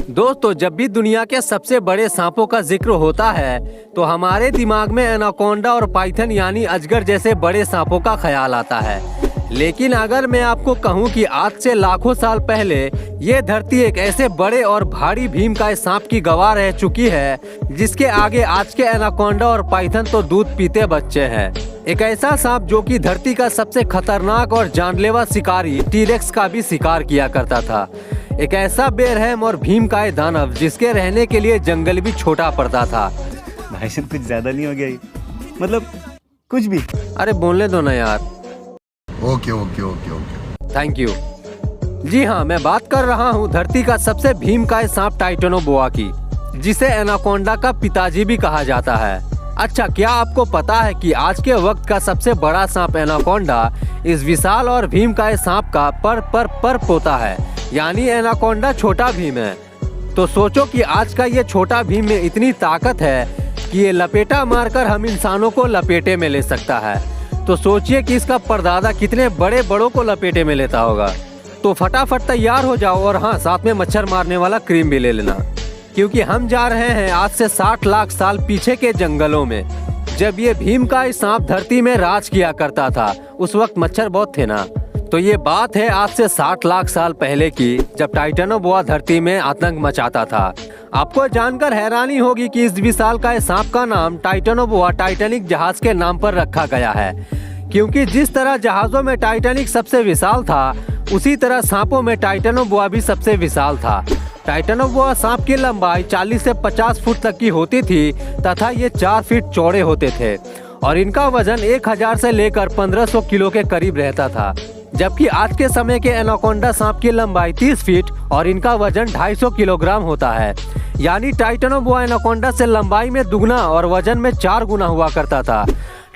दोस्तों, जब भी दुनिया के सबसे बड़े सांपों का जिक्र होता है तो हमारे दिमाग में एनाकोंडा और पाइथन यानी अजगर जैसे बड़े सांपों का ख्याल आता है। लेकिन अगर मैं आपको कहूं कि आज से लाखों साल पहले ये धरती एक ऐसे बड़े और भारी भीमकाय सांप की गवाह रह चुकी है जिसके आगे आज के एनाकोंडा और पाइथन तो दूध पीते बच्चे हैं। एक ऐसा सांप जो कि धरती का सबसे खतरनाक और जानलेवा शिकारी टीरेक्स का भी शिकार किया करता था। एक ऐसा बेरहम और भीमकाय दानव जिसके रहने के लिए जंगल भी छोटा पड़ता था। भाई साहब कुछ ज्यादा नहीं हो गया ये? मतलब कुछ भी। अरे बोलने दो ना यार। Okay okay okay okay thank you. जी हाँ, मैं बात कर रहा हूँ धरती का सबसे भीमकाय सांप टाइटेनोबोआ की, जिसे एनाकोंडा का पिताजी भी कहा जाता है। अच्छा, क्या आपको पता है कि आज के वक्त का सबसे बड़ा सांप एनाकोंडा इस विशाल और भीमकाय सांप का पर पोता है, यानी एनाकोंडा छोटा भीम है। तो सोचो कि आज का ये छोटा भीम में इतनी ताकत है कि ये लपेटा मारकर हम इंसानों को लपेटे में ले सकता है। तो सोचिए कि इसका परदादा कितने बड़े बड़ों को लपेटे में लेता होगा। तो फटाफट तैयार हो जाओ और हाँ, साथ में मच्छर मारने वाला क्रीम भी ले लेना, क्योंकि हम जा रहे हैं आज से 60 लाख साल पीछे के जंगलों में, जब ये भीमकाय सांप धरती में राज किया करता था। उस वक्त मच्छर बहुत थे ना। तो ये बात है आज से 60 लाख साल पहले की, जब टाइटेनोबोआ धरती में आतंक मचाता था। आपको जानकर हैरानी होगी कि इस विशालकाय सांप का नाम टाइटेनोबोआ टाइटैनिक जहाज के नाम पर रखा गया है, क्योंकि जिस तरह जहाजों में टाइटैनिक सबसे विशाल था, उसी तरह सांपों में टाइटेनोबोआ भी सबसे विशाल था। टाइटेनोबोआ सांप की लंबाई 40 से 50 फुट तक की होती थी तथा ये 4 फीट चौड़े होते थे और इनका वजन 1000 से लेकर 1500 किलो के करीब रहता था। जबकि आज के समय के एनाकोंडा सांप की लंबाई 30 फीट और इनका वजन 250 किलोग्राम होता है। यानी टाइटेनोबोआ एनाकोंडा से लंबाई में दुगना और वजन में 4 गुना हुआ करता था।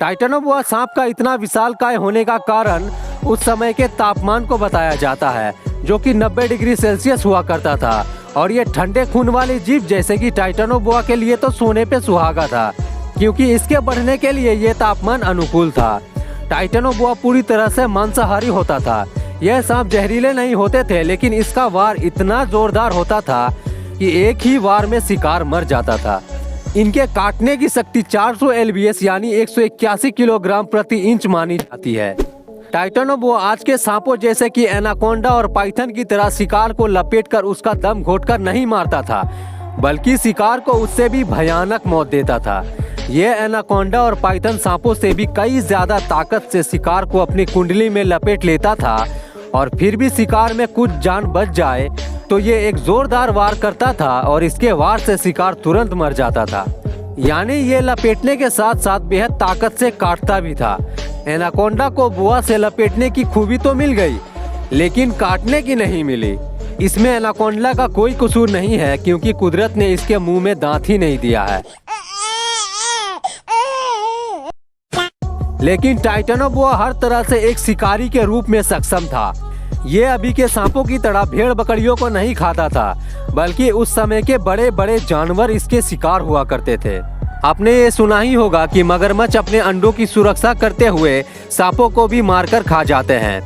टाइटेनोबोआ सांप का इतना विशालकाय होने का कारण उस समय के तापमान को बताया जाता है, जो कि 90 डिग्री सेल्सियस हुआ करता था। और ये ठंडे खून वाली जीव जैसे कि टाइटेनोबोआ के लिए तो सोने पे सुहागा था, क्योंकि इसके बढ़ने के लिए ये तापमान अनुकूल था। टाइटेनोबोआ पूरी तरह से मांसाहारी होता था। यह सांप जहरीले नहीं होते थे, लेकिन इसका वार इतना जोरदार होता था कि एक ही वार में शिकार मर जाता था। इनके काटने की शक्ति 400 एलबीएस यानी 181 किलोग्राम प्रति इंच मानी जाती है। टाइटेनोबोआ आज के सांपों जैसे कि एनाकोंडा और पाइथन की तरह शिकार को लपेटकर उसका दम घोटकर नहीं मारता था, बल्कि शिकार को उससे भी भयानक मौत देता था। ये एनाकोंडा और पाइथन सांपों से भी कई ज्यादा ताकत से शिकार को अपनी कुंडली में लपेट लेता था, और फिर भी शिकार में कुछ जान बच जाए तो ये एक जोरदार वार करता था और इसके वार से शिकार तुरंत मर जाता था। यानी ये लपेटने के साथ साथ बेहद ताकत से काटता भी था। एनाकोंडा को बोआ से लपेटने की खूबी तो मिल गई, लेकिन काटने की नहीं मिली। इसमें एनाकोंडा का कोई कसूर नहीं है, क्योंकि कुदरत ने इसके मुंह में दांत ही नहीं दिया है। लेकिन टाइटेनोबोआ हर तरह से एक शिकारी के रूप में सक्षम था। ये अभी के सांपों की तरह भेड़ बकरियों को नहीं खाता था, बल्कि उस समय के बड़े बड़े जानवर इसके शिकार हुआ करते थे। आपने ये सुना ही होगा कि मगरमच्छ अपने अंडों की सुरक्षा करते हुए सांपों को भी मारकर खा जाते हैं,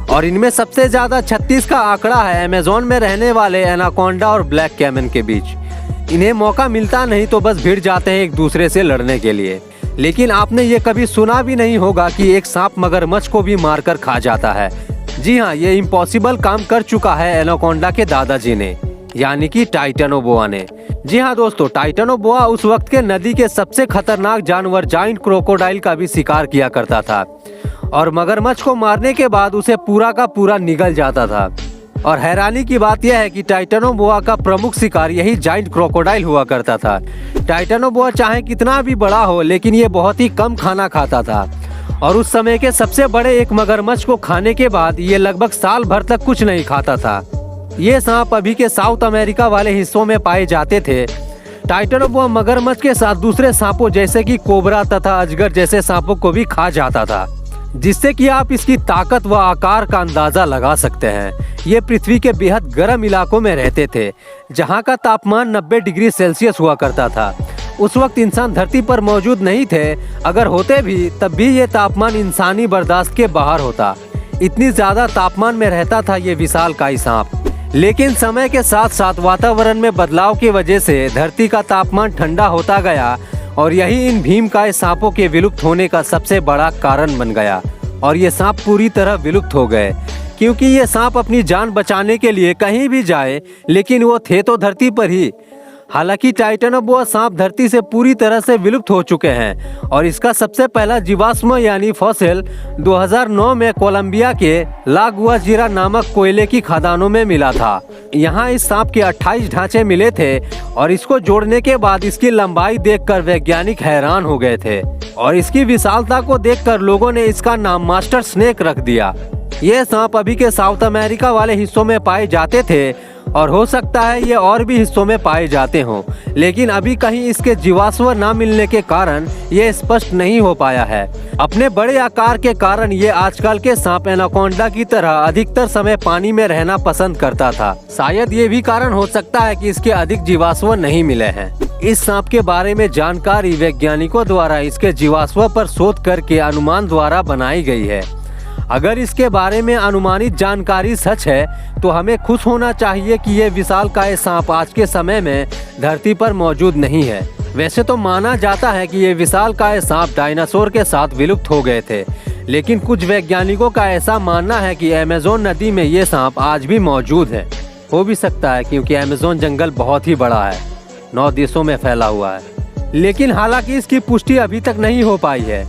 और इनमें सबसे ज्यादा 36 का आंकड़ा है अमेज़न में रहने वाले एनाकोंडा और ब्लैक कैमन के बीच। इन्हें मौका मिलता नहीं तो बस भिड़ जाते हैं एक दूसरे से लड़ने के लिए। लेकिन आपने ये कभी सुना भी नहीं होगा कि एक सांप मगरमच्छ को भी मारकर खा जाता है। जी हाँ, ये इम्पॉसिबल काम कर चुका है एनाकोंडा के दादाजी ने, यानी कि टाइटेनोबोआ ने। जी हाँ दोस्तों, टाइटेनोबोआ उस वक्त के नदी के सबसे खतरनाक जानवर जाइंट क्रोकोडाइल का भी शिकार किया करता था, और मगरमच्छ को मारने के बाद उसे पूरा का पूरा निगल जाता था। और हैरानी की बात यह है कि टाइटेनोबोआ का प्रमुख शिकार यही जाइंट क्रोकोडाइल हुआ करता था। टाइटेनोबोआ चाहे कितना भी बड़ा हो, लेकिन ये बहुत ही कम खाना खाता था, और उस समय के सबसे बड़े एक मगरमच्छ को खाने के बाद ये लगभग साल भर तक कुछ नहीं खाता था। ये सांप अभी के साउथ अमेरिका वाले हिस्सों में पाए जाते थे। टाइटेनोबोआ मगरमच्छ के साथ दूसरे सांपों जैसे कि कोबरा तथा अजगर जैसे सांपों को भी खा जाता था, जिससे कि आप इसकी ताकत व आकार का अंदाजा लगा सकते हैं। ये पृथ्वी के बेहद गर्म इलाकों में रहते थे, जहाँ का तापमान 90 डिग्री सेल्सियस हुआ करता था। उस वक्त इंसान धरती पर मौजूद नहीं थे, अगर होते भी तब भी ये तापमान इंसानी बर्दाश्त के बाहर होता। इतनी ज्यादा तापमान में रहता था ये विशालकाय सांप। लेकिन समय के साथ साथ वातावरण में बदलाव की वजह से धरती का तापमान ठंडा होता गया और यही इन भीमकाय सांपों के विलुप्त होने का सबसे बड़ा कारण बन गया और ये सांप पूरी तरह विलुप्त हो गए, क्योंकि ये सांप अपनी जान बचाने के लिए कहीं भी जाए, लेकिन वो थे तो धरती पर ही। हालांकि टाइटेनोबोआ सांप धरती से पूरी तरह से विलुप्त हो चुके हैं और इसका सबसे पहला जीवाश्म यानी फॉसिल 2009 में कोलंबिया के ला गुआजिरा नामक कोयले की खदानों में मिला था। यहाँ इस सांप के 28 ढांचे मिले थे और इसको जोड़ने के बाद इसकी लंबाई देखकर वैज्ञानिक हैरान हो गए थे और इसकी विशालता को देखकर लोगों ने इसका नाम मास्टर स्नेक रख दिया। ये सांप अभी के साउथ अमेरिका वाले हिस्सों में पाए जाते थे और हो सकता है ये और भी हिस्सों में पाए जाते हों, लेकिन अभी कहीं इसके जीवाश्म न मिलने के कारण ये स्पष्ट नहीं हो पाया है। अपने बड़े आकार के कारण ये आजकल के सांप एनाकोंडा की तरह अधिकतर समय पानी में रहना पसंद करता था। शायद ये भी कारण हो सकता है कि इसके अधिक जीवाश्म नहीं मिले हैं। इस सांप के बारे में जानकारी वैज्ञानिकों द्वारा इसके जीवाश्म पर शोध करके अनुमान द्वारा बनाई गई है। अगर इसके बारे में अनुमानित जानकारी सच है तो हमें खुश होना चाहिए कि ये विशालकाय सांप आज के समय में धरती पर मौजूद नहीं है। वैसे तो माना जाता है कि ये विशालकाय सांप डायनासोर के साथ विलुप्त हो गए थे, लेकिन कुछ वैज्ञानिकों का ऐसा मानना है कि अमेज़न नदी में ये सांप आज भी मौजूद है। हो भी सकता है क्योंकि अमेज़न जंगल बहुत ही बड़ा है, 9 देशों में फैला हुआ है, लेकिन हालांकि इसकी पुष्टि अभी तक नहीं हो पाई है।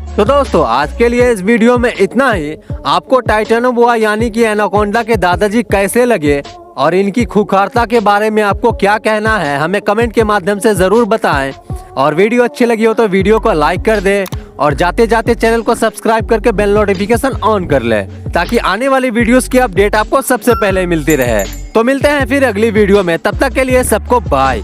तो दोस्तों आज के लिए इस वीडियो में इतना ही। आपको टाइटेनोबोआ यानी कि एनाकोंडा के दादाजी कैसे लगे और इनकी खूंखारता के बारे में आपको क्या कहना है हमें कमेंट के माध्यम से जरूर बताएं। और वीडियो अच्छी लगी हो तो वीडियो को लाइक कर दें और जाते जाते चैनल को सब्सक्राइब करके बेल नोटिफिकेशन ऑन कर ले ताकि आने वाली वीडियोस की अपडेट आपको सबसे पहले मिलती रहे। तो मिलते हैं फिर अगली वीडियो में, तब तक के लिए सबको बाय।